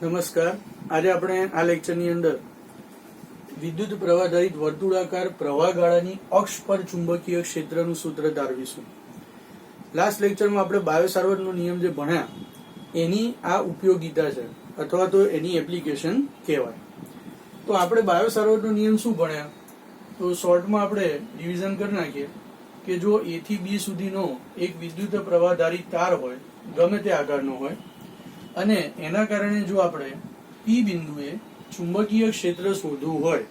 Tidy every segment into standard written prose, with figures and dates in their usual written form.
નમસ્કાર. આજે આપણે આ લેક્ચરની અંદર વિદ્યુત પ્રવાહધારિત વર્તુળાકાર પ્રવાહગાળાની અક્ષ પર ચુંબકીય ક્ષેત્રનું સૂત્ર તારવીશું. લાસ્ટ લેક્ચરમાં આપણે બાયો-સાવર્ટનો નિયમ જે ભણ્યા એની આ ઉપયોગિતા છે અથવા તો એની એપ્લિકેશન કહેવાય. તો આપણે બાયો-સાવર્ટનો નિયમ શું ભણ્યા? તો શોર્ટમાં આપણે રિવિઝન કરી નાખીએ કે જો A થી B સુધીનો એક વિદ્યુત પ્રવાહધારિત તાર હોય, ગમે તે આકારનો હોય, અને એના કારણે જો આપણે P બિંદુએ ચુંબકીય ક્ષેત્ર શોધવું હોય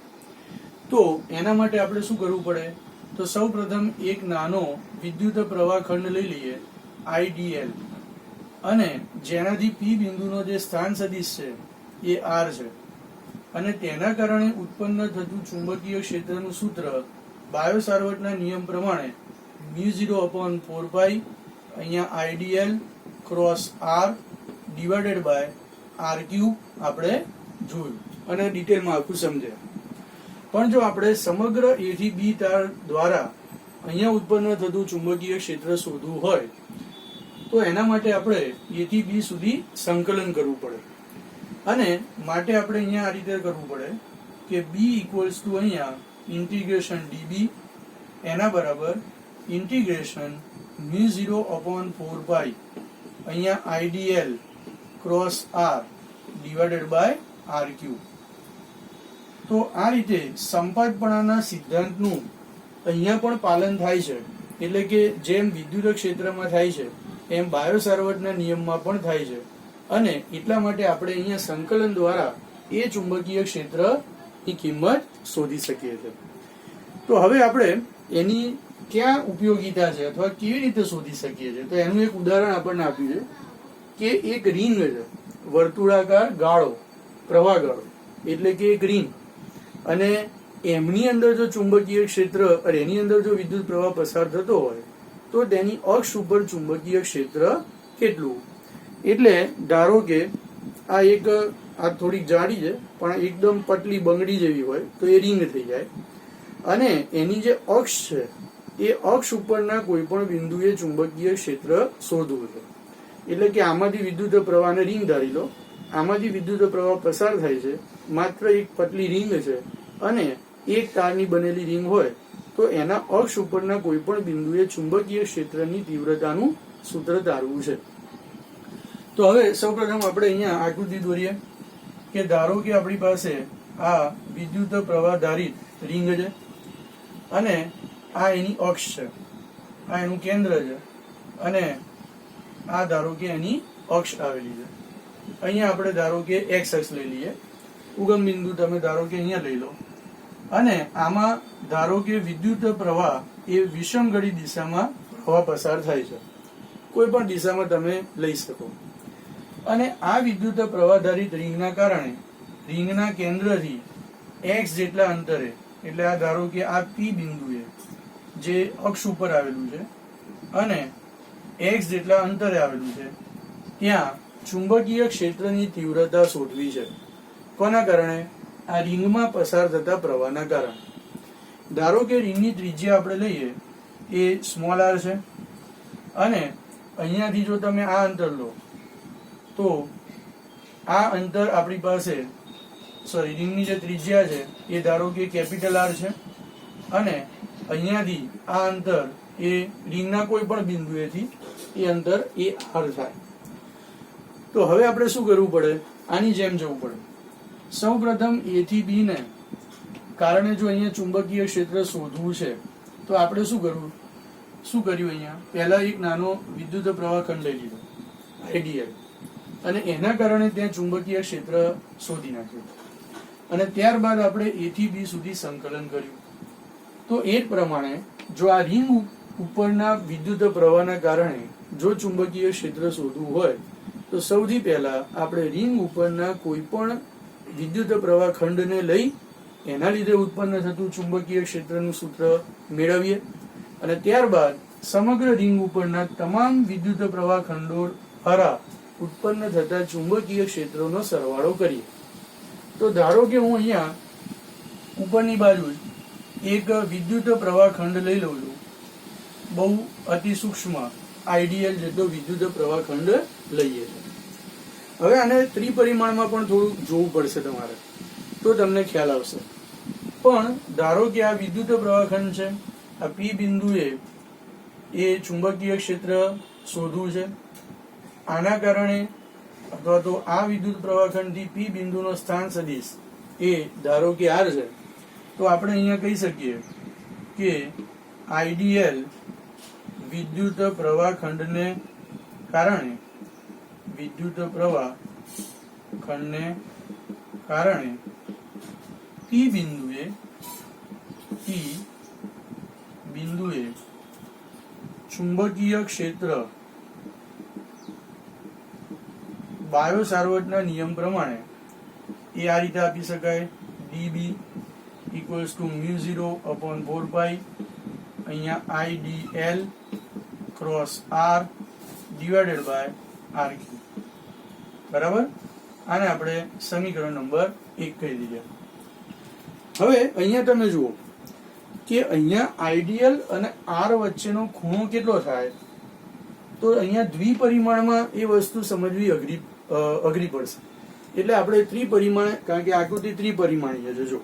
તો એના માટે આપણે શું કરવું પડે? તો સૌ પ્રથમ એક નાનો વિદ્યુત પ્રવાહ ખંડ લઈ લઈએ IDL, અને જેનાથી P બિંદુનો જે સ્થાન સદિશ છે એ R છે, અને તેના કારણે ઉત્પન્ન થતું ચુંબકીય ક્ષેત્રનું સૂત્ર બાયો-સાવર્ટના નિયમ પ્રમાણે μ0/4π અહીંયા IDL cross R divided by R³ આપણે જોયું અને ડિટેલમાં આખું સમજ્યા. પણ જો આપણે સમગ્ર A થી B તાર દ્વારા અહીંયા ઉત્પન્ન થતું ચુંબકીય ક્ષેત્ર શોધવું હોય તો એના માટે આપણે A થી B સુધી સંકલન કરવું પડે, અને માટે આપણે અહીંયા આ રીતે કરવું પડે કે B ઇક્વલ્સ ટુ અહીંયા ઇન્ટિગ્રેશન dB એના બરાબર ઇન્ટિગ્રેશન μ0/4π અહીંયા IDL cross R divided by R³. તો આ રીતે સંપાતપણાના સિદ્ધાંતનું અહીંયા પણ પાલન થાય છે. એટલે કે જેમ વિદ્યુત ક્ષેત્રમાં થાય છે એમ બાયો-સાવર્ટના નિયમમાં પણ થાય છે, અને એટલા માટે આપણે અહીંયા સંકલન દ્વારા એ ચુંબકીય ક્ષેત્રની કિંમત શોધી શકીએ છીએ. તો હવે આપણે એની ક્યાં ઉપયોગિતા છે અથવા કેવી રીતે શોધી શકીએ છીએ, તો એનું એક ઉદાહરણ આપણને આપ્યું છે કે એક રિંગ છે, વર્તુળાકાર ગાળો, પ્રવાહ ગાળો એટલે કે એક રિંગ, અને એમની અંદર જો ચુંબકીય ક્ષેત્ર અને એની અંદર જો વિદ્યુત પ્રવાહ પસાર થતો હોય તો તેની અક્ષ ઉપર ચુંબકીય ક્ષેત્ર કેટલું? એટલે ધારો કે આ થોડીક જાડી છે પણ એકદમ પતલી બંગડી જેવી હોય તો એ રિંગ થઈ જાય, અને એની જે અક્ષ છે એ અક્ષ ઉપરના કોઈ પણ બિંદુએ ચુંબકીય ક્ષેત્ર શોધવું છે. એટલે કે આમાંથી વિદ્યુત પ્રવાહને રિંગ ધારી લો, આમાંથી વિદ્યુત પ્રવાહ પસાર થાય છે, માત્ર એક પતલી રિંગ છે અને એક તારની બનેલી રિંગ હોય તો એના અક્ષ ઉપરના કોઈ પણ બિંદુએ ચુંબકીય ક્ષેત્રની તીવ્રતાનું સૂત્ર તારવું છે. તો હવે સૌપ્રથમ આપણે અહીંયા આકૃતિ દોરીએ કે ધારો કે આપણી પાસે આ વિદ્યુત પ્રવાહ ધારિત રિંગ છે, અને આ એની અક્ષ છે, આ એનું કેન્દ્ર છે, અને આ ધારો કે એની અક્ષ આવેલી છે. અહીંયા આપણે ધારો કે x અક્ષ લઈ લઈએ, ઉગમ બિંદુ તમે ધારો કે અહીંયા લઈ લો, અને આમાં ધારો કે વિદ્યુત પ્રવાહ એ વિષમગળી દિશામાં પ્રવાહ પસાર થાય છે, કોઈ પણ દિશામાં તમે લઈ શકો. અને આ વિદ્યુત પ્રવાહધારિત રિંગના કારણે રિંગના કેન્દ્રથી x જેટલા અંતરે, એટલે આ ધારો કે આ P બિંદુએ જે અક્ષ ઉપર આવેલું છે અને x જેટલા અંતરે આવેલું છે, ત્યાં ચુંબકીય ક્ષેત્રની તીવ્રતા શોધવી છે. કોના કારણે? આ રિંગમાં પસાર થતા પ્રવાહના કારણે. ધારો કે રિંગની ત્રિજ્યા આપણે લઈએ એ સ્મોલ r છે, અને અહીંયાથી જો તમે આ અંતર લો તો આ અંતર આપણી પાસે રિંગની જે ત્રિજ્યા છે એ ધારો કે કેપિટલ R છે, અને અહીંયાથી આ અંતર એ રિંગના કોઈ પણ બિંદુએથી એ અંતર એ R થાય. તો હવે આપણે શું કરવું પડે? આની જેમ જવું પડે. સૌ પ્રથમ A થી B ને કારણે જો અહીંયા ચુંબકીય ક્ષેત્ર શોધવું છે તો આપણે શું કર્યું? અહીંયા પહેલા એક નાનો વિદ્યુત પ્રવાહ ખંડ લઈ લીધો IDL, અને એના કારણે ત્યાં ચુંબકીય ક્ષેત્ર શોધી નાખ્યું, અને ત્યારબાદ આપણે A થી B સુધી સંકલન કર્યું. તો એ જ પ્રમાણે જો આ રિંગ ઉપરના વિદ્યુત પ્રવાહના કારણે જો ચુંબકીય ક્ષેત્ર શોધવું હોય તો સૌથી પહેલા આપણે રિંગ ઉપરના કોઈ પણ વિદ્યુત પ્રવાહ ખંડને લઈ એના લીધે ઉત્પન્ન થતું ચુંબકીય ક્ષેત્રનું સૂત્ર મેળવીએ, અને ત્યારબાદ સમગ્ર રિંગ ઉપરના તમામ વિદ્યુત પ્રવાહ ખંડો દ્વારા ઉત્પન્ન થતા ચુંબકીય ક્ષેત્રોનો સરવાળો કરીએ. તો ધારો કે હું અહીંયા ઉપરની બાજુ એક વિદ્યુત પ્રવાહ ખંડ લઈ લઉં છું, બહુ અતિ સૂક્ષ્મ IDL જેટલો વિદ્યુત પ્રવાહ ખંડ લઈએ છીએ, હવે આને ત્રિપરિમાણમાં પણ થોડું જોવું પડશે તમારે, તો તમને ખ્યાલ આવશે. પણ ધારો કે આ વિદ્યુત પ્રવાહખંડ છે, આ પી બિંદુએ એ ચુંબકીય ક્ષેત્ર શોધવું છે. આના કારણે અથવા તો આ વિદ્યુત પ્રવાહખંડથી પી બિંદુનો સ્થાન સદિશ એ ધારો કે આર છે, તો આપણે અહીંયા કહી શકીએ કે આઈડીએલ વિદ્યુત પ્રવાહખંડને કારણે પી બિંદુએ ચુંબકીય ક્ષેત્ર બાયો સાર્વટના નિયમ પ્રમાણે એ આ રીતે આપી શકાય: dB ઇક્વલ્સ ટુ μ0/4π અહીંયા IDL cross R divided by RQ. બરાબર? આને આપણે સમીકરણ નંબર 1 કહી દઈએ. હવે અહીંયા તમે જુઓ કે અહીંયા આઈડીએલ અને આર વચ્ચેનો ખૂણો કેટલો થાય, તો અહીંયા દ્વિપરિમાણમાં એ વસ્તુ સમજવી અઘરી પડશે. એટલે આપણે ત્રિપરિમાણ, કારણ કે આકૃતિ ત્રિપરિમાણીય છે. જો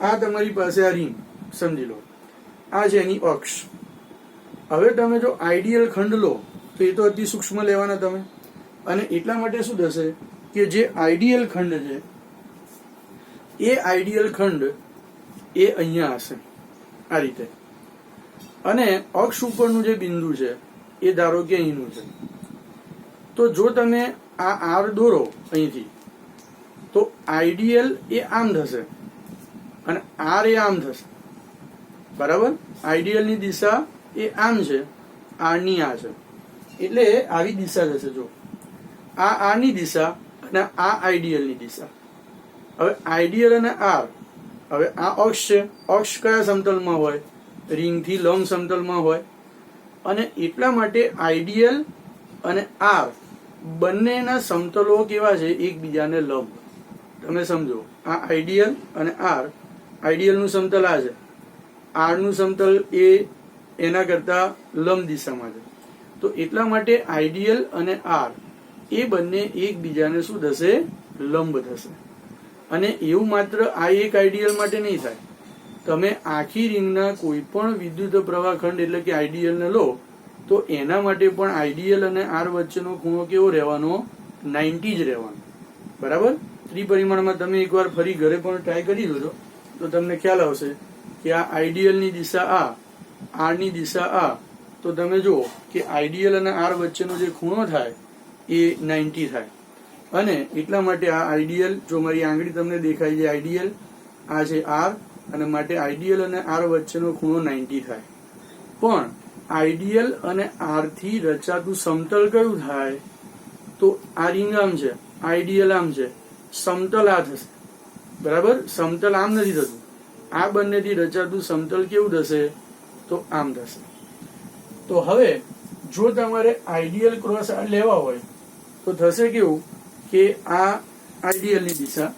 આ તમારી પાસે આ રીંગ સમજી લો, આ છે એની અક્ષ. હવે તમે જો આઈડીએલ ખંડ લો તો એ તો અતિ સૂક્ષ્મ લેવાના તમે, અને એટલા માટે શું થશે કે જે આઈડીએલ ખંડ છે એ આઈડીએલ ખંડ એ અહીંયા હશે આ રીતે, અને અક્ષ ઉપરનું જે બિંદુ છે એ ધારો કે અહીંનું છે. તો જો તમે આ આર દોરો અહીંથી, તો આઈડીએલ એ આમ થશે અને આર એ આમ થશે. બરાબર? આઈડીએલ ની દિશા એ આમ છે, આર ની આ છે, એટલે આવી દિશા થશે. જો આ આર ની દિશા અને આ આઈડીએલ ની દિશા. હવે આઈડીએલ અને આર, હવે આ અક્ષ છે, અક્ષ કયા સમતલમાં હોય? રિંગથી લંબ સમતલમાં હોય. અને એટલા માટે આઈડીએલ અને આર બંનેના સમતલો કેવા છે? એકબીજાને લંબ. તમે સમજો, આ આઈડીએલ અને આર, આઈડીએલ નું સમતલ આ છે, આર નું સમતલ એ એના કરતા લંબ દિશામાં છે. તો એટલા માટે આઈડીએલ અને આર એ બંને એકબીજાને શું થશે? લંબ થશે. અને એવું માત્ર આ એક આઈડીએલ માટે નહીં થાય, તમે આખી રિંગના કોઈ પણ વિદ્યુત પ્રવાહખંડ એટલે કે આઈડીએલ ને લો તો એના માટે પણ આઈડીએલ અને આર વચ્ચેનો ખૂણો કેવો રહેવાનો? 90 જ રહેવાનો. બરાબર? ત્રિપરિમાણમાં તમે એકવાર ફરી ઘરે પણ ટ્રાય કરી જોજો તો તમને ખ્યાલ આવશે કે આ આઈડીએલ ની દિશા આ, આર ની દિશા આ, તો તમે જુઓ કે આઈડીએલ અને આર વચ્ચેનો જે ખૂણો થાય એ 90 થાય. અને એટલા માટે આ આઈડીએલ, જો મારી આંગળી તમને દેખાય છે આઈડીએલ, આ છે આર, અને માટે આઈડીએલ અને આર વચ્ચેનો ખૂણો 90 થાય. પણ આઈડીએલ અને આર થી રચાતું સમતલ કયું થાય? તો આ રિંગ આમ છે, આઈડીએલ આમ છે, સમતલ આ થશે. બરાબર? સમતલ આમ નથી થતું. આ બંનેથી રચાતું સમતલ કેવું થશે? તો આમ થશે. તો હવે જો તમારે આઈડીએલ ક્રોસ આર લેવા હોય તો થશે કેવું કે આ આઈડીએલ ની દિશા,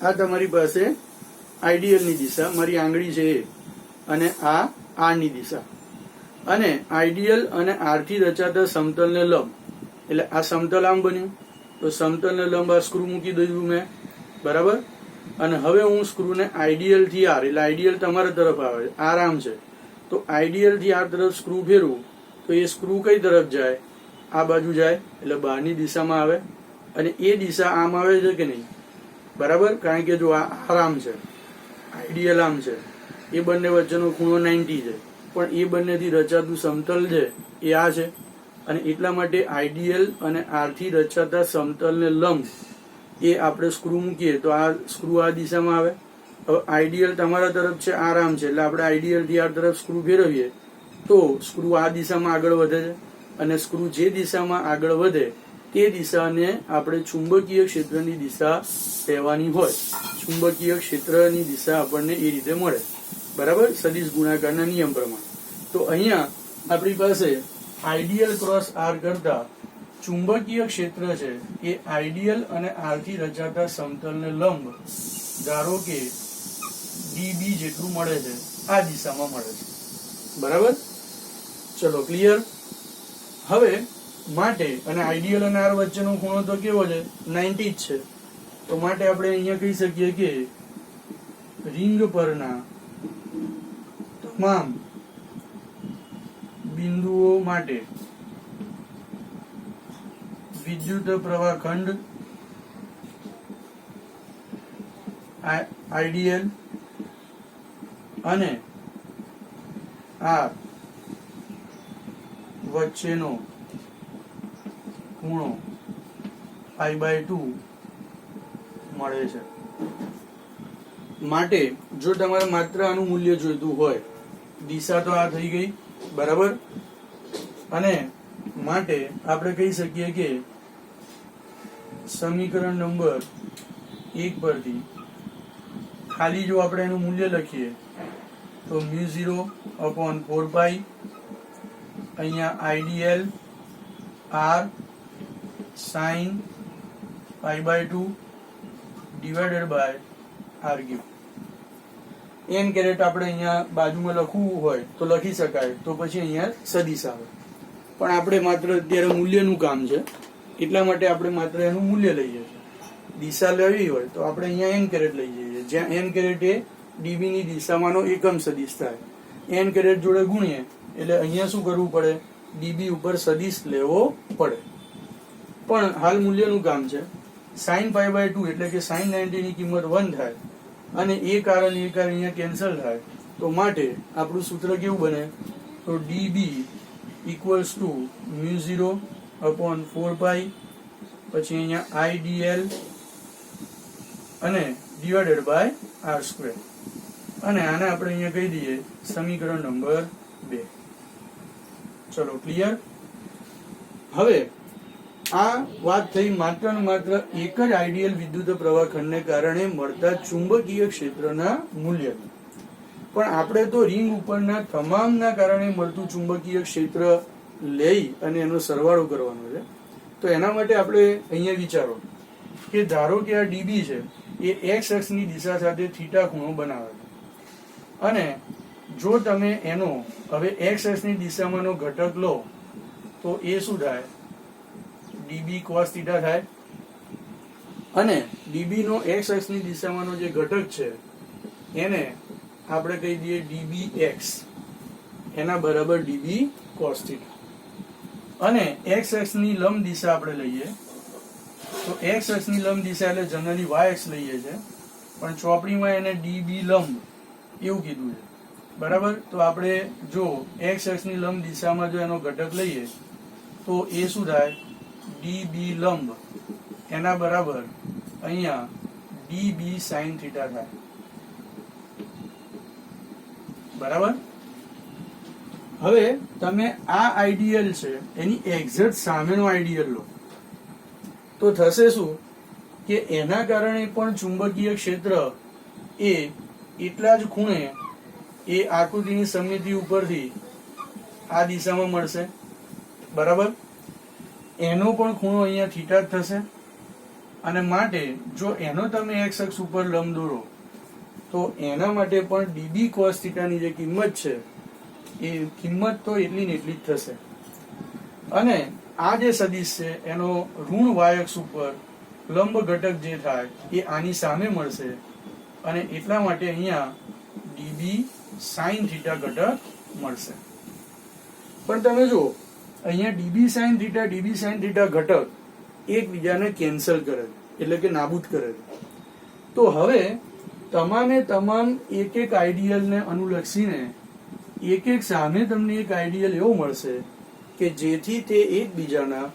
આ તમારી પાસે આઈડીએલ ની દિશા, મારી આંગળી છે એ, અને આ આર ની દિશા, અને આઈડીએલ અને આર થી રચાતા સમતલ ને લંબ, એટલે આ સમતલ આમ બન્યું. તો સમતલ ને લંબ આ સ્ક્રૂ મૂકી દીધું મેં. બરાબર? અને હવે હું સ્ક્રૂ ને આઈડીએલ થી આર, એટલે આઈડીએલ તમારા તરફ આવે છે, આર આમ છે, તો આઈડીએલ થી આર તરફ સ્ક્રૂ ફેરવું તો એ સ્ક્રૂ કઈ તરફ જાય? આ બાજુ જાય, એટલે બહારની દિશામાં આવે. અને એ દિશા આમ આવે છે કે નહીં? બરાબર? કારણ કે જો આ આર આમ છે, આઈડીએલ આમ છે, એ બંને વચ્ચેનો ખૂણો 90 છે, પણ એ બંનેથી રચાતું સમતલ છે એ આ છે. અને એટલા માટે આઈડીએલ અને આર થી રચાતા સમતલ ને લંબ એ આપણે સ્ક્રૂ મૂકીએ તો આ સ્ક્રૂ આ દિશામાં આવે. હવે આઈડીએલ તમારા તરફ છે, આર આમ છે, એટલે આપણે આઈડીએલ થી આર તરફ સ્ક્રૂ ફેરવીએ તો સ્ક્રૂ આ દિશામાં આગળ વધે છે. અને સ્ક્રૂ જે દિશામાં આગળ વધે તે દિશાને આપણે ચુંબકીય ક્ષેત્રની દિશા કહેવાની હોય. ચુંબકીય ક્ષેત્રની દિશા આપણને એ રીતે મળે. બરાબર? સદિશ ગુણાકારના નિયમ પ્રમાણે. તો અહીંયા આપણી પાસે આઈડીએલ ક્રોસ આર કરતા ચુંબકીય ક્ષેત્ર છે એ આઈડીએલ અને આર થી રચાતા સમતલને લંબ ધારો કે ડીબી જેટલું મળે છે, આ દિશામાં મળે છે. બરાબર? ચલો, ક્લિયર? હવે માટે અને આઈડિયલ અને આર વચ્ચેનો ખૂણો તો કેવો છે 90 જ છે. તો માટે આપણે અહીંયા કહી શકીએ કે રિંગ પરના તમામ બિંદુઓ માટે વિદ્યુત પ્રવાહ ખંડ આઈડિયલ અને આર વચ્ચેનો ખૂણો π/2 મળે છે. માટે જો તમારે માત્ર આનું મૂલ્ય જોઈતું હોય, દિશા તો આ થઈ ગઈ બરાબર, અને માટે આપણે કહી શકીએ કે સમીકરણ નંબર 1 પરથી ખાલી જો આપણે એનું મૂલ્ય લખીએ તો μ0/4π અહીંયા IDL R sine π/2 divided by r cube. n caret આપણે અહીંયા બાજુમાં લખવું હોય તો લખી શકાય, તો પછી અહીંયા સદિશ આવે. પણ આપણે માત્ર અત્યારે મૂલ્યનું કામ છે એટલા માટે આપણે માત્ર એનું મૂલ્ય લઈએ છીએ. દિશા લેવી હોય તો આપણે અહીંયા n કેરેટ લઈ જઈએ, જ્યાં n કેરેટ એ ડીબી ની દિશામાંનો એકમ સદિશ થાય. n કેરેટ જોડે ગુણીએ એટલે અહીંયા શું કરવું પડે, ડીબી ઉપર સદિશ લેવો પડે. પણ હાલ મૂલ્યનું કામ છે. sin π/2 એટલે કે sin 90 ની કિંમત 1 થાય અને એક આર અને એક આર અહીંયા કેન્સલ થાય. તો માટે આપણું સૂત્ર કેવું બને, તો ડીબી ઇક્વલ્સ ટુ μ0/4π પછી અહીંયા આઈડીએલ અને ડિવાઇડેડ બાય આર સ્ક્વેર. અને આને આપણે અહીંયા કહી દઈએ સમીકરણ નંબર 2. ચલો ક્લિયર. હવે આ વાત થઈ માત્ર ને માત્ર એક જ આઈડિયલ વિદ્યુત પ્રવાહ ખંડને કારણે મળતા ચુંબકીય ક્ષેત્રના મૂલ્યની. પણ આપણે તો રિંગ ઉપરના તમામના કારણે મળતું ચુંબકીય ક્ષેત્ર લઈ અને એનો સરવાળો કરવાનો છે. તો એના માટે આપણે અહીંયા વિચારો કે ધારો કે આ ડીબી છે એ એક્સ અક્ષની દિશા સાથે થીટા ખૂણો બનાવે છે, અને જો તમે એનો હવે એક્સ અક્ષની દિશામાંનો ઘટક લો તો એ શું થાય, ડીબી કોસ થીટા થાય. અને ડીબી નો એક્સ અક્ષની દિશામાંનો જે ઘટક છે એને આપણે કહી દઈએ ડીબી એક્સ, એના બરાબર ડીબી કોસ થીટા. અને એક્સ અક્ષની લંબ દિશા આપણે લઈએ તો એક્સ અક્ષની લંબ દિશા એટલે જનરલી વાય અક્ષ લઈએ છે, પણ ચોપડીમાં એને ડીબી લંબ એવું કીધું છે બરાબર. તો આપણે જો એક્સ અક્ષની લંબ દિશામાં જો એનો ઘટક લઈએ તો એ શું થાય, ડીબી લંબ એના બરાબર અહીંયા ડીબી સાઇન થીટા થાય બરાબર. હવે તમે આ આઈડિયલ છે એની એક્ઝેક્ટ સામેનો આઈડિયલ લો તો થશે શું કે એના કારણે પણ ચુંબકીય ક્ષેત્ર એ એટલા જ ખૂણે એ આકૃતિની સમમિતિ ઉપરથી આ દિશામાં મળશે બરાબર. એનો પણ ખૂણો અહીંયા થીટા જ થશે. અને માટે જો એનો તમે એક્સ અક્ષ ઉપર લંબ દોરો તો એના માટે પણ ડીબી કોસ થીટાની જે કિંમત છે એ કિંમત તો એટલી ને એટલી જ થશે. અને આ જે સદિશ છે એનો ઋણ વાય અક્ષ ઉપર લંબ ઘટક જે થાય એ આની સામે મળશે, અને એટલા માટે અહીંયા ડીબી સાઇન થીટા ઘટક મળશે. પણ તમે જો અહીંયા ડીબી સાઇન થીટા ઘટક એકબીજાને કેન્સલ કરે એટલે કે નાબૂદ કરે. તો હવે તમામે તમામ એક એક આઈડિયલને અનુલક્ષીને એક એક સામે તમને એક આઈડિયલ એવો મળશે કે જેથી તે એકબીજાના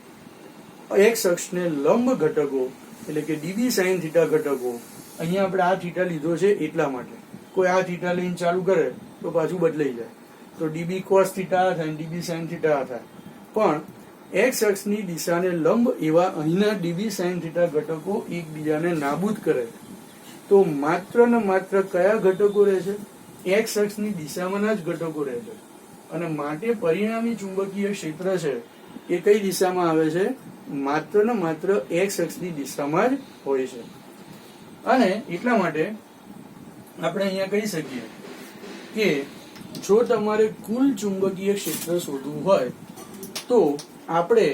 એક્સ અક્ષને લંબ ઘટકો એટલે કે ડીબી સાઇન થીટા ઘટકો, અહીંયા આપણે આ થીટા લીધો છે એટલા માટે, કોઈ આ થીટા લઈને ચાલુ કરે તો પાછું બદલાઈ જાય, તો ડીબી કોસ થીટા થાય, ડીબી સાઇન થીટા થાય. પણ એક્સ અક્ષની દિશાને લંબ એવા અહીંના ડીબી સાઇન થીટા ઘટકો એકબીજાને નાબૂદ કરે. તો માત્ર ને માત્ર કયા ઘટકો રહે છે, એક્સ અક્ષની દિશામાંના જ ઘટકો રહે છે. અને માટે પરિણામી ચુંબકીય ક્ષેત્ર છે એ કઈ દિશામાં આવે છે, માત્ર ને માત્ર એક્સ અક્ષની દિશામાં જ હોય છે. અને એટલા માટે આપણે અહીંયા કહી શકીએ કે જો તમારે કુલ ચુંબકીય ક્ષેત્ર શોધવું હોય તો આપણે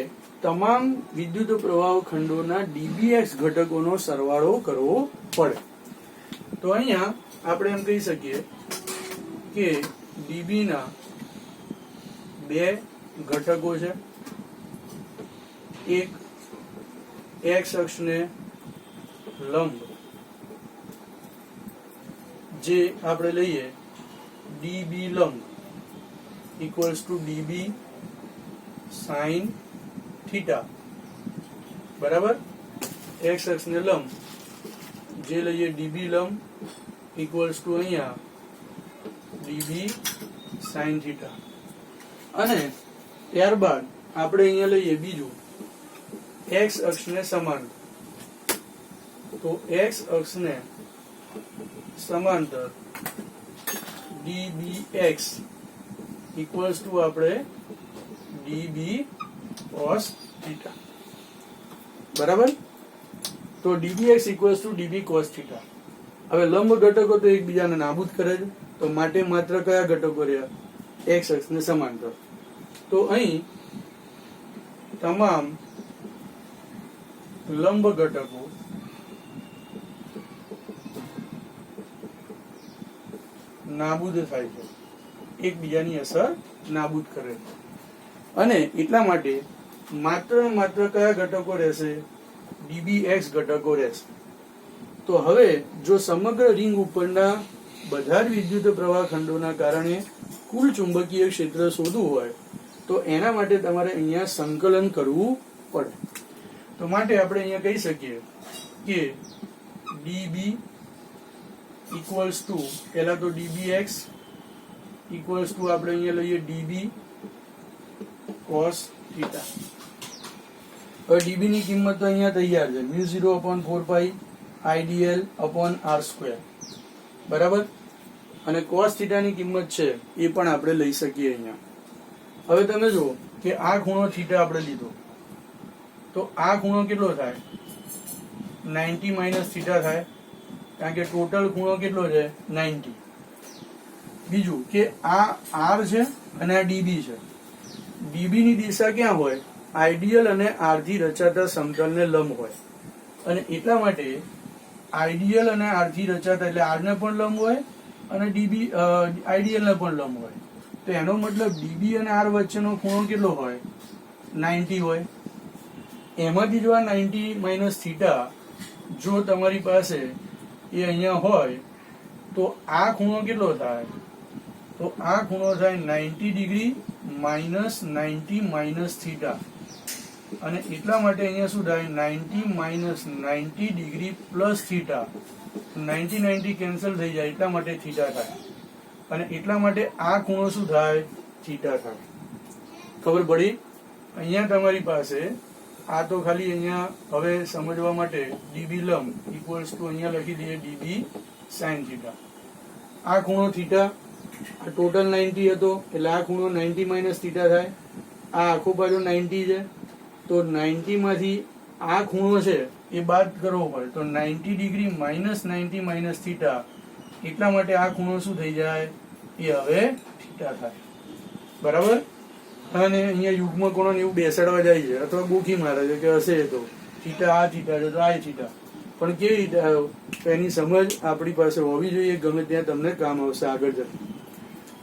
તમામ વિદ્યુત પ્રવાહ ખંડોના dbx ઘટકોનો સરવાળો કરવો પડે. તો અહીંયા આપણે એમ કહી શકીએ કે db ના બે ઘટકો છે. એક x અક્ષને લંબ જે આપણે લઈએ db લંબ equals to db sin theta, બરાબર. x અક્ષને લંબ જે લઈએ db લંબ ઇક્વલ્સ ટુ અહીંયા db sin થીટા. અને ત્યારબાદ આપણે અહીંયા લઈએ બીજું x અક્ષને સમાંતર. તો x અક્ષને સમાંતર dbx ઇક્વલ્સ ટુ આપણે db cos થીટા, બરાબર. તો dbx equals to db cos theta. હવે લંબ ઘટકો તો એકબીજાને નાબૂદ કરે છે, તો માટે માત્ર કયા ઘટકો રહ્યા? x અક્ષને સમાંતર. તો અહીં તમામ લંબ ઘટકો નાબૂદ થાય છે, એકબીજાની અસર નાબૂદ કરે છે. અને એટલા માટે માત્ર કયા ઘટકો રહેશે? dbx ઘટકો રહેશે. તો હવે જો સમગ્ર રિંગ ઉપરના બધા જ વિદ્યુત પ્રવાહ ખંડોના કારણે કુલ ચુંબકીય ક્ષેત્ર શોધવું હોય તો એના માટે તમારે અહીંયા સંકલન કરવું પડે. તો માટે આપણે અહીંયા કહી શકીએ કે db ઇક્વલ્સ ટુ, પહેલા તો dbx ઇક્વલ્સ ટુ આપણે અહીંયા લઈએ db cos થીટા. હવે db ની કિંમત તો અહીંયા તૈયાર છે, μ0/4π IDL upon r², બરાબર. અને cos થીટા ની કિંમત છે એ પણ આપણે લઈ શકીએ અહીંયા. હવે તમે જુઓ કે આ ખૂણો થીટા આપણે લીધો, તો આ ખૂણો કેટલો થાય? 90 માઇનસ થીટા થાય, કારણ કે ટોટલ ખૂણો કેટલો છે? 90. બીજું કે આ r છે અને આ db છે. db ની દિશા ક્યાં હોય? આઈડિયલ અને r થી રચાતા સમતલને લંબ હોય. અને એટલા માટે આઈડિયલ અને r થી રચાતા, એટલે r ને પણ લંબ હોય અને db આઈડિયલ ને પણ લંબ હોય. તો એનો મતલબ db અને r વચ્ચેનો ખૂણો કેટલો હોય? 90 હોય. એમાંથી જો આ 90 માઇનસ થીટા જો તમારી પાસે એ અહીંયા હોય તો આ ખૂણો કેટલો થાય? તો આ ખૂણો થાય 90 ડિગ્રી માઇનસ 90 માઇનસ થીટા. અને એટલા માટે અહીંયા શું થાય? 90 minus 90 degree plus theta. 90 cancel થઈ જાય, એટલા માટે થીટા થાય. અને એટલા માટે આ ખૂણો શું થાય? થીટા થાય. ખબર પડી? અહીંયા તમારી પાસે આ તો ખાલી અહીંયા હવે સમજવા માટે db લંબ ઇક્વલ્સ ટુ અહીંયા લખી દઈએ db sin થીટા. આ ખૂણો થીટા, આ ટોટલ 90 હતો એટલે આ ખૂણો 90 માઇનસ થીટા થાય. આ આખો બાજુ 90 છે, તો 90 માંથી આ ખૂણો છે એ બાદ કરવો પડે, તો 90 ડિગ્રી માઇનસ 90 માઇનસ થીટા. એટલા માટે આ ખૂણો શું થઈ જાય? એ હવે થીટા થાય, બરાબર. અને અહીંયા યુગ્મ કોણો એવું બેસાડવા જાય છે અથવા ગોખી મારે છે કે હશે તો થીટા આ થીટા છે તો આ થીટા. પણ કેવી રીતે આવ્યો? એની સમજ આપણી પાસે હોવી જોઈએ, ગમે ત્યાં તમને કામ આવશે આગળ જતા.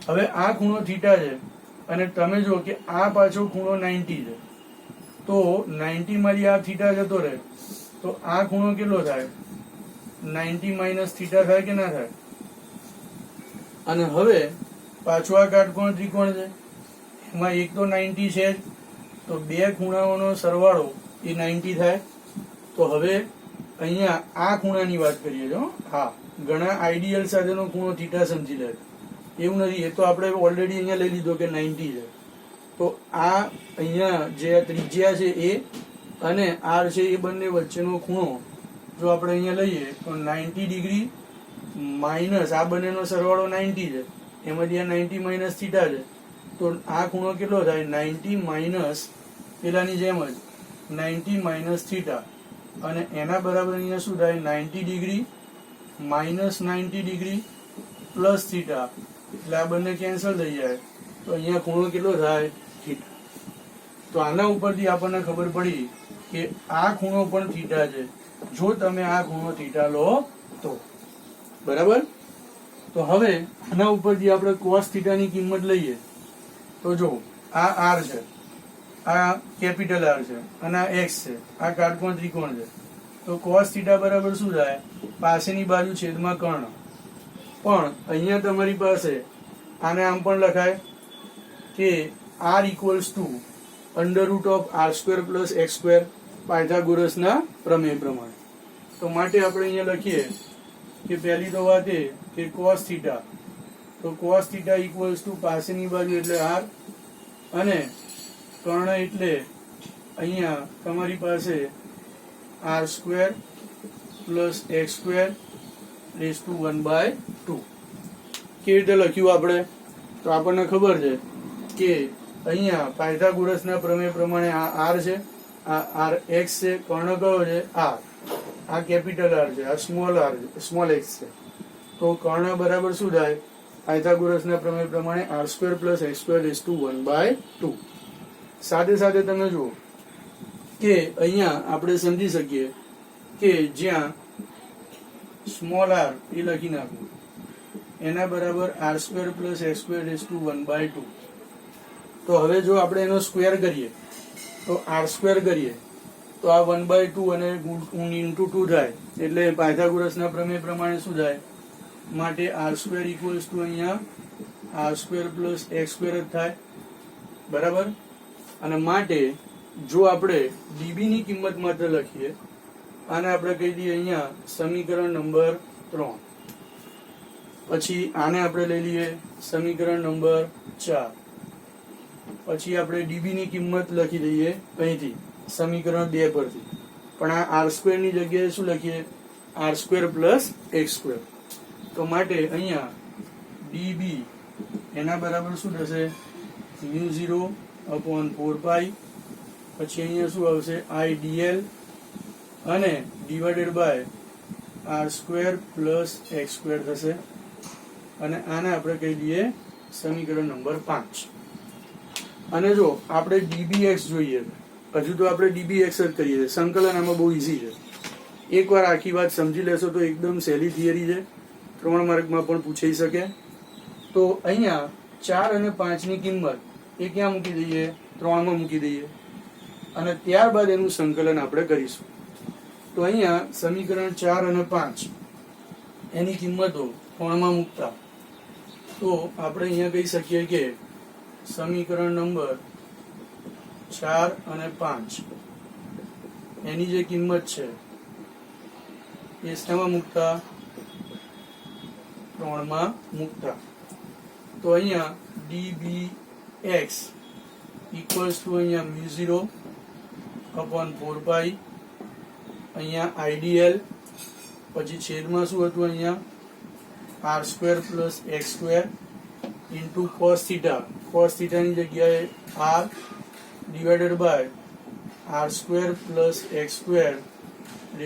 હવે આ ખૂણો થીટા છે અને તમે જો કે આ પાછો ખૂણો 90 છે, તો 90 માંથી આ થીટા જતો રહે તો આ ખૂણો કેટલો થાય? 90 માઇનસ થીટા થાય કે ના થાય? અને હવે પાછો આ કાટકોણ ત્રિકોણ છે, એમાં એક તો 90 છે જ, તો બે ખૂણાઓનો સરવાળો એ 90 થાય. તો હવે અહીંયા આ ખૂણાની વાત કરીએ છો. હા, ઘણા આઈડિયલ સાથેનો ખૂણો થીટા સમજી લે, એવું નથી. એ તો આપણે ઓલરેડી અહીંયા લઈ લીધો કે 90 છે. તો આ અહીંયા જે ત્રિજ્યા છે એ અને r છે એ બંને વચ્ચેનો ખૂણો જો આપણે અહીંયા લઈએ તો 90 ડિગ્રી માઇનસ આ બંનેનો સરવાળો 90 છે, એમાંથી આ 90 માઇનસ થીટા છે. તો આ ખૂણો કેટલો થાય? 90 માઇનસ પેલાની જેમ જ 90 માઇનસ થીટા. અને એના બરાબર અહીંયા શું થાય? 90 degree minus 90 degree plus theta. એટલે આ બંને કેન્સલ થઈ જાય, તો અહીંયા ખૂણો કેટલો થાય? થીટા. તો આના ઉપરથી આપણને ખબર પડી કે આ ખૂણો પણ થીટા છે. જો તમે આ ખૂણો થીટા લો તો બરાબર. તો હવે આના ઉપરથી આપણે cos થીટાની કિંમત લઈએ તો જો આ r છે, આ કેપિટલ R છે અને આ x છે, આ કાટકોણ ત્રિકોણ છે. તો cos થીટા બરાબર શું થાય? પાસેની બાજુ છેદમાં કર્ણ. પણ અહીંયા તમારી પાસે આને આમ પણ લખાય કે r equals to √r² + x² પાયથાગોરસના પ્રમેય પ્રમાણે. તો માટે આપણે અહીંયા લખીએ કે પહેલી તો વાત એ કે cos થીટા, તો cos થીટા ઇક્વલ્સ ટુ પાસેની બાજુ એટલે r અને કર્ણ એટલે અહીંયા તમારી પાસે r² + x² ⁻². કેવી રીતે લખ્યું આપણે? તો આપણને ખબર છે કે અહીંયા પાયથાગોરસના પ્રમેય પ્રમાણે આ r છે, આ r x છે, કર્ણ કયો છે? r. આ કેપિટલ R છે, આ સ્મોલ x છે. તો કર્ણ બરાબર શું થાય? પાયથાગોરસના પ્રમેય પ્રમાણે r² + x² ⁻². સાથે સાથે તમે જુઓ કે અહીંયા આપણે સમજી શકીએ કે જ્યાં સ્મોલ r એ લખી નાખવું, એના બરાબર r² + x² ⁻². તો હવે જો આપણે એનો સ્ક્વેર કરીએ તો r² કરીએ તો આ 1/2 અને × 2 થાય એટલે પાયથાગોરસના પ્રમેય પ્રમાણે શું થાય? માટે r² ઇક્વલ્સ ટુ અહીંયા r² + x² જ થાય બરાબર. અને માટે જો આપણે db ની કિંમત માત્ર લખીએ, આને આપણે કહી દઈએ અહીંયા સમીકરણ નંબર 3. પછી આને આપણે લઈ લઈએ સમીકરણ નંબર 4. પછી આપણે db ની કિંમત લખી દઈએ અહીંથી સમીકરણ 2 પરથી. પણ આ r² ની જગ્યાએ શું લખીએ? r² + x². તો માટે અહીંયા db એના બરાબર શું થશે? μ0/4π. પછી અહીંયા શું આવશે? idl અને ડિવાઇડેડ બાય r² + x² થશે. અને આને આપણે કહી દઈએ સમીકરણ નંબર 5. અને જો આપણે dbx જોઈએ, હજુ તો આપણે dbx જ કરીએ છીએ. સંકલન આમાં બહુ ઈઝી છે. એકવાર આખી વાત સમજી લેશો તો એકદમ સહેલી થિયરી છે, 3 માર્કમાં પણ પૂછાઈ શકે. તો અહીંયા 4 અને 5 ની કિંમત એ ક્યાં મૂકી દઈએ? 3 માં મૂકી દઈએ અને ત્યારબાદ એનું સંકલન આપણે કરીશું. તો અહીંયા સમીકરણ 4 અને 5 એની કિંમતો 3 માં મૂકતા તો આપણે અહીંયા કહી શકીએ કે સમીકરણ નંબર 4 અને 5 એની જે કિંમત છે એ શેમાં મૂકતા? 3 માં મૂકતા. તો અહીંયા dbx ઇક્વલ્સ ટુ અહીંયા μ0/4π, અહીંયા idl, પછી છેદમાં શું હતું? અહીંયા r² + x² into cos theta. cos થીટાની જગ્યાએ r divided by r² + x² ⁻².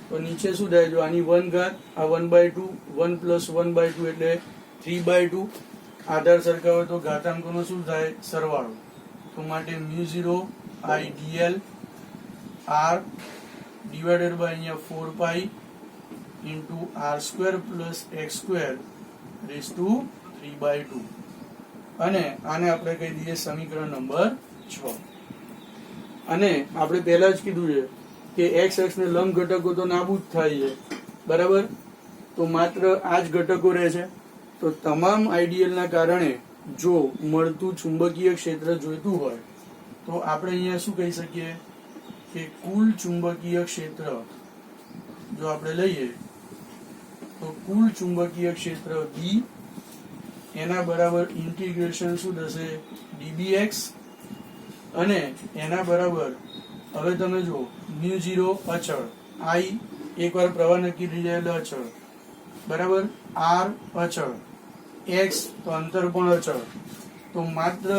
તો નીચે શું થાય? જો આની 1 ઘાત, આ 1/2, 1 + 1/2 એટલે 3/2. આધાર સરખા હોય તો ઘાતાંકોનો શું થાય? સરવાળો. તો માટે μ0 idl r ડિવાઇડેડ બાય અહીંયા 4π ઇન્ટુ r² + x² ⁻². અને આને આપણે કહી દઈએ સમીકરણ નંબર 6. અને આપણે પહેલા જ કીધું છે કે x અક્ષને લંબ ઘટકો તો નાબૂદ થાય છે બરાબર. તો માત્ર આ જ ઘટકો રહે છે. તો તમામ આઈડિયલ ના કારણે જો મળતું ચુંબકીય ક્ષેત્ર જોઈતું હોય તો આપણે અહીંયા શું કહી શકીએ કે કુલ ચુંબકીય ક્ષેત્ર જો આપણે લઈએ તો કુલ ચુંબકીય ક્ષેત્ર B એના બરાબર ઇન્ટિગ્રેશન શું થશે? dbx. અને એના બરાબર હવે તમે જો μ0 અચળ, i એકવાર પ્રવાહ નક્કી થઈ જાય એટલે અચળ બરાબર, r અચળ, x તો અંતર પણ અચળ. તો માત્ર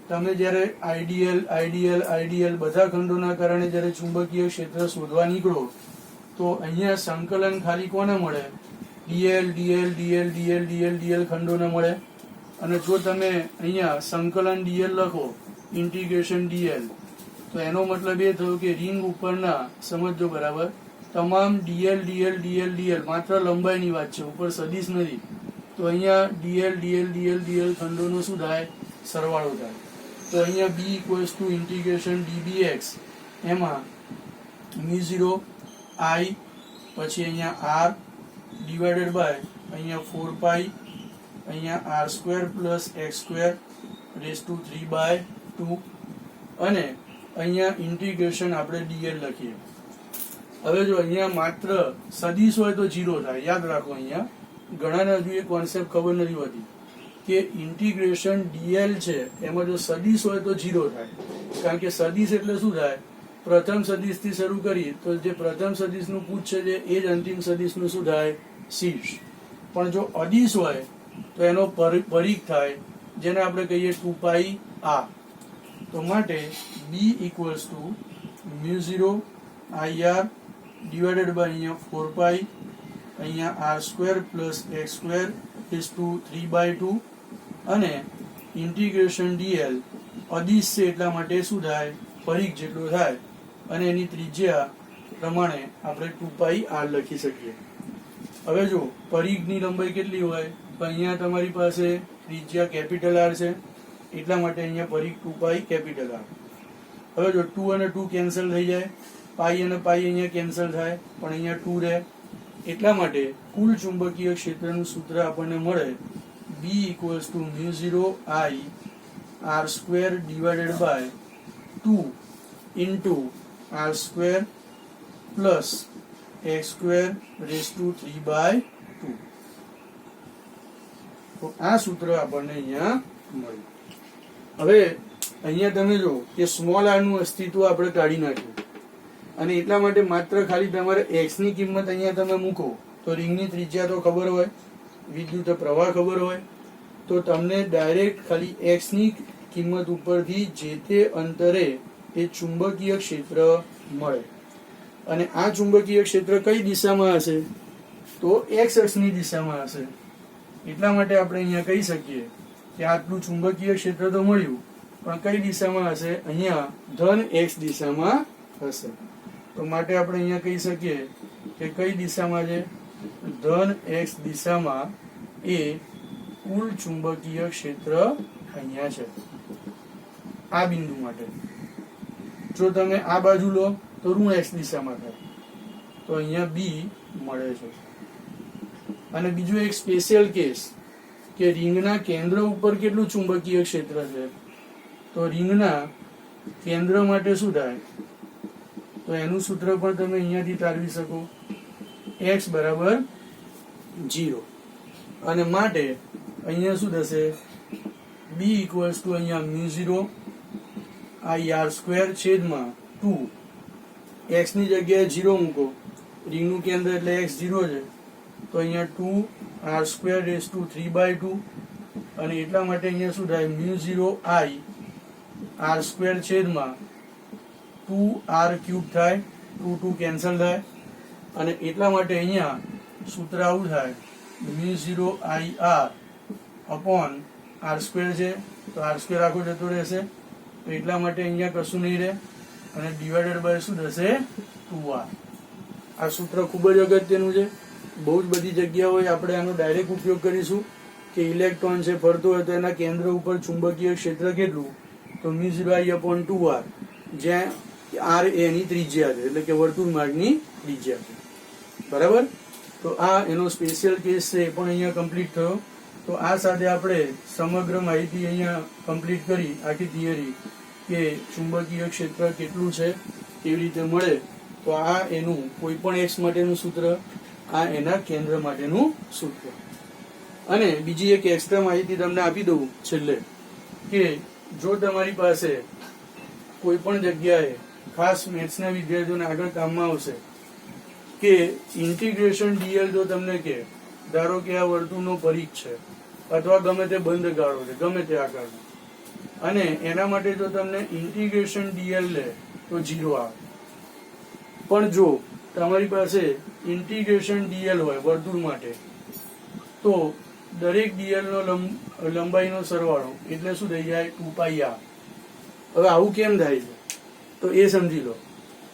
તમે જ્યારે આઈડિયલ બધા ખંડોના કારણે જ્યારે ચુંબકીય ક્ષેત્ર શોધવા નીકળો તો અહીંયા સંકલન ખાલી કોને મળે? dl ખંડોને મળે. અને જો તમે અહીંયા સંકલન ડીએલ લખો, ઇન્ટિગ્રેશન ડીએલ, તો એનો મતલબ એ થયો કે રિંગ ઉપરના, સમજો બરાબર, તમામ ડીએલ ડીએલ ડીએલ ડીએલ માત્ર લંબાઈની વાત છે, ઉપર સદિશ નથી. તો અહીંયા ડીએલ ડીએલ ડીએલ ડીએલ ખંડોનો શું થાય? સરવાળો થાય. તો અહીંયા બી ઇક્વલ્સ ટુ ઇન્ટિગ્રેશન ડીબીએક્સ, એમાં મ્યુ 0 આઈ, પછી અહીંયા આર ડિવાઇડેડ બાય અહીંયા 4 પાઈ, અહીંયા R square plus X square raise to 3/2, અને અહીંયા ઇન્ટિગ્રેશન આપણે ડીએલ લખીએ. હવે જો અહીંયા માત્ર સદિશ હોય તો 0 થાય. યાદ રાખો, અહીંયા ઘણાને હજુ એ કોન્સેપ્ટ ખબર નથી હોતી કે ઇન્ટિગ્રેશન ડીએલ છે એમાં જો સદિશ હોય તો 0 થાય. કારણ કે સદિશ એટલે શું થાય? પ્રથમ સદિશથી શરૂ કરી તો જે પ્રથમ સદિશનું પૂછ છે જે એ જ અંતિમ સદિશનું શું થાય? શીર્ષ. પણ જો અદિશ હોય તો એનો પરિઘ થાય, જેને આપણે કહીએ 2πr. તો માટે b equals to mu 0 IR divided by અહીંયા 4 પાઈ, અહીંયા R square plus X square is to 3/2, અને ઇન્ટિગ્રેશન ડીએલ અદિશ છે એટલા માટે શું થાય? પરિઘ જેટલો થાય, અને એની ત્રિજ્યા પ્રમાણે આપણે 2πr લખી શકીએ. હવે જો પરિઘની લંબાઈ કેટલી હોય? તો અહીંયા તમારી પાસે ત્રિજ્યા કેપિટલ R છે એટલા માટે અહીંયા પરિઘ 2π કેપિટલ R. હવે જો 2 અને 2 કેન્સલ થઈ જાય, પાઈ અને પાઈ અહીંયા કેન્સલ થાય, પણ અહીંયા 2 રહે. એટલા માટે કુલ ચુંબકીય ક્ષેત્રનું સૂત્ર આપણને મળે B equals to mu 0 I R સ્ક્વેર divided by 2 into R square plus X square raise to 3/2. તો આ સૂત્ર આપણને અહીંયા મળ્યું. હવે અહીંયા તમે જો કે સ્મોલ r નું અસ્તિત્વ આપણે કાઢી નાખ્યું, અને એટલા માટે માત્ર ખાલી તમારે x ની કિંમત અહીંયા તમે મૂકો તો રિંગની ત્રિજ્યા તો ખબર હોય, વિદ્યુત પ્રવાહ ખબર હોય, તો તમને ડાયરેક્ટ ખાલી x ની કિંમત ઉપરથી જે તે અંતરે એ ચુંબકીય ક્ષેત્ર મળે. અને આ ચુંબકીય ક્ષેત્ર કઈ દિશામાં હશે? તો x અક્ષની દિશામાં હશે. એટલા માટે આપણે અહીંયા કહી શકીએ કે આટલું ચુંબકીય ક્ષેત્ર તો મળ્યું, પણ કઈ દિશામાં હશે? અહીંયા ધન x દિશામાં હશે. તો માટે આપણે અહીંયા કહી શકીએ કે કઈ દિશામાં છે? ધન x દિશામાં એ કુલ ચુંબકીય ક્ષેત્ર અહીંયા છે આ બિંદુ માટે. જો તમે આ બાજુ લો તો ઋણ x દિશામાં થાય, તો અહીંયા b મળે છે. અને બીજું એક સ્પેશિયલ કેસ કે રિંગના કેન્દ્ર ઉપર કેટલું ચુંબકીય ક્ષેત્ર છે? તો રિંગના કેન્દ્ર માટે શું થાય? તો એનું સૂત્ર પણ તમે અહીંયાથી તારવી શકો, x બરાબર 0. અને માટે અહીંયા શું થશે? b ઇક્વલ્સ ટુ અહીંયા મ્યુ 0 IR સ્ક્વેર છેદમાં 2, x ની જગ્યાએ 0 મૂકો, રિંગનું કેન્દ્ર એટલે x 0 છે, તો અહીંયા 2r સ્ક્વેર રેસ ટુ 3/2, અને એટલા માટે અહીંયા શું થાય? મ્યુ 0 I R સ્ક્વેર છેદમાં 2r ક્યુબ થાય, 2 2 કેન્સલ થાય, અને એટલા માટે અહીંયા સૂત્ર આવું થાય mu 0 IR upon r square છે, તો r સ્ક્વેર આખો જતો રહેશે, તો એટલા માટે અહીંયા કશું નહીં રહે, અને ડિવાઇડેડ બાય શું થશે? 2r. આ સૂત્ર ખૂબ જ અગત્યનું છે. બહુ જ બધી જગ્યાઓએ આપણે આનો ડાયરેક્ટ ઉપયોગ કરીશું કે ઇલેક્ટ્રોન છે ફરતો હોય તો એના કેન્દ્ર ઉપર ચુંબકીય ક્ષેત્ર કેટલું? તો મ્યુ 0 I અપોન 2r, જ્યાં r એની ત્રિજ્યા છે, એટલે કે વર્તુળ માર્ગની ત્રિજ્યા છે. બરાબર? તો આ એનો સ્પેશિયલ કેસ છે, એ પણ અહીંયા કમ્પ્લીટ થયો. તો આ સાથે આપણે સમગ્ર માહિતી અહીંયા કમ્પ્લીટ કરી, આખી થિયરી કે ચુંબકીય ક્ષેત્ર કેટલું છે, કેવી રીતે મળે. તો આ એનું કોઈ પણ x માટેનું સૂત્ર, આ એના કેન્દ્ર માટેનું સૂત્ર. અને બીજી એક એક્સ્ટ્રા માહિતી તમને આપી દઉં છેલ્લે, કે જો તમારી પાસે કોઈ પણ જગ્યાએ, ખાસ મેથ્સના વિદ્યાર્થીઓને આગળ કામમાં આવશે, કે ઇન્ટિગ્રેશન ડીએલ જો તમને કે ધારો કે આ વર્તુળનો પરિઘ છે, અથવા ગમે તે બંધ ગાળો છે, ગમે તે આકારનો, અને એના માટે જો તમને ઇન્ટિગ્રેશન ડીએલ લે તો 0 આવે. પણ જો તમારી પાસે ઇન્ટિગ્રેશન ડીએલ હોય વર્તુળ માટે, તો દરેક ડીએલ નો લંબાઈનો સરવાળો એટલે શું થઈ જાય 2πr. હવે આવું કેમ થાય છે તો એ સમજી લો.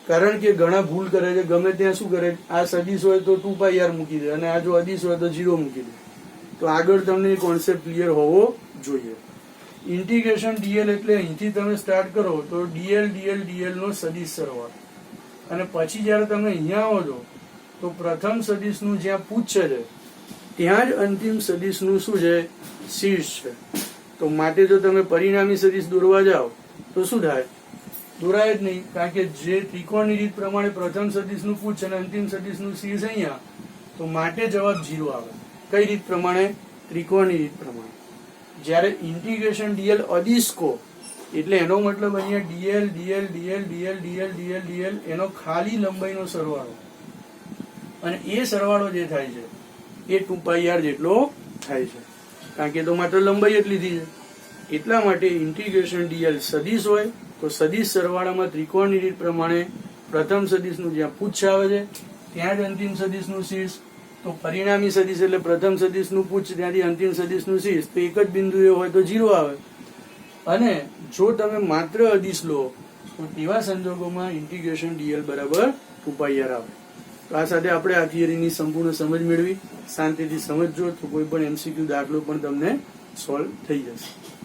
કારણ કે ઘણા ભૂલ કરે છે, ગમે ત્યાં શું કરે, આ સદીશ હોય તો 2πr મૂકી દે અને આ જો અદિશ હોય તો 0 મૂકી દે. તો આગળ તમને કોન્સેપ્ટ ક્લિયર હોવો જોઈએ. ઇન્ટિગ્રેશન ડીએલ એટલે અહીંથી તમે સ્ટાર્ટ કરો તો ડીએલ ડીએલ ડીએલ નો સદિશ સરવાળો, અને પછી જયારે તમે અહીંયા આવો છો તો પ્રથમ સદિશનું જ્યાં પૂછ છે ત્યાં જ અંતિમ સદિશનું શું છે, શીર્ષ છે. તો માટે જો તમે પરિણામી સદિશ દોરવા જાઓ તો શું થાય, દોરાય જ નહીં. કારણ કે જે ત્રિકોણની રીત પ્રમાણે પ્રથમ સદિશનું પૂછ અને અંતિમ સદિશનું શીર્ષ અહીંયા, તો માટે જવાબ 0 આવે. કઈ રીત પ્રમાણે, ત્રિકોણની રીત પ્રમાણે. જ્યારે ઇન્ટિગ્રેશન ડીએલ અદિશ કો એટલે એનો મતલબ અહીંયા DL DL DL DL DL DL DL એનો ખાલી લંબાઈનો સરવાળો, અને એ સરવાળો જે થાય છે એ 2πr જેટલો થાય છે. કારણ કે તો માત્ર લંબાઈ જ લીધી છે. એટલા માટે ઇન્ટિગ્રેશન ડીએલ સદિશ હોય તો સદિશ સરવાળામાં ત્રિકોણની રીત પ્રમાણે પ્રથમ સદિશનું જ્યાં પૂછ આવે છે ત્યાં જ અંતિમ સદિશનું શીર્ષ. તો પરિણામી સદિશ એટલે પ્રથમ સદિશનું પૂછ ત્યાંથી અંતિમ સદિશનું શીર્ષ, તો એક જ બિંદુએ હોય તો 0 આવે. અને જો તમે માત્ર અદિશ લો તો તેવા સંજોગોમાં ઇન્ટિગ્રેશન ડીએલ બરાબર 2πr આવે. તો આ સાથે આપણે આ થિયરીની સંપૂર્ણ સમજ મેળવી. શાંતિથી સમજજો તો કોઈ પણ MCQ દાખલો પણ તમને સોલ્વ થઈ જશે.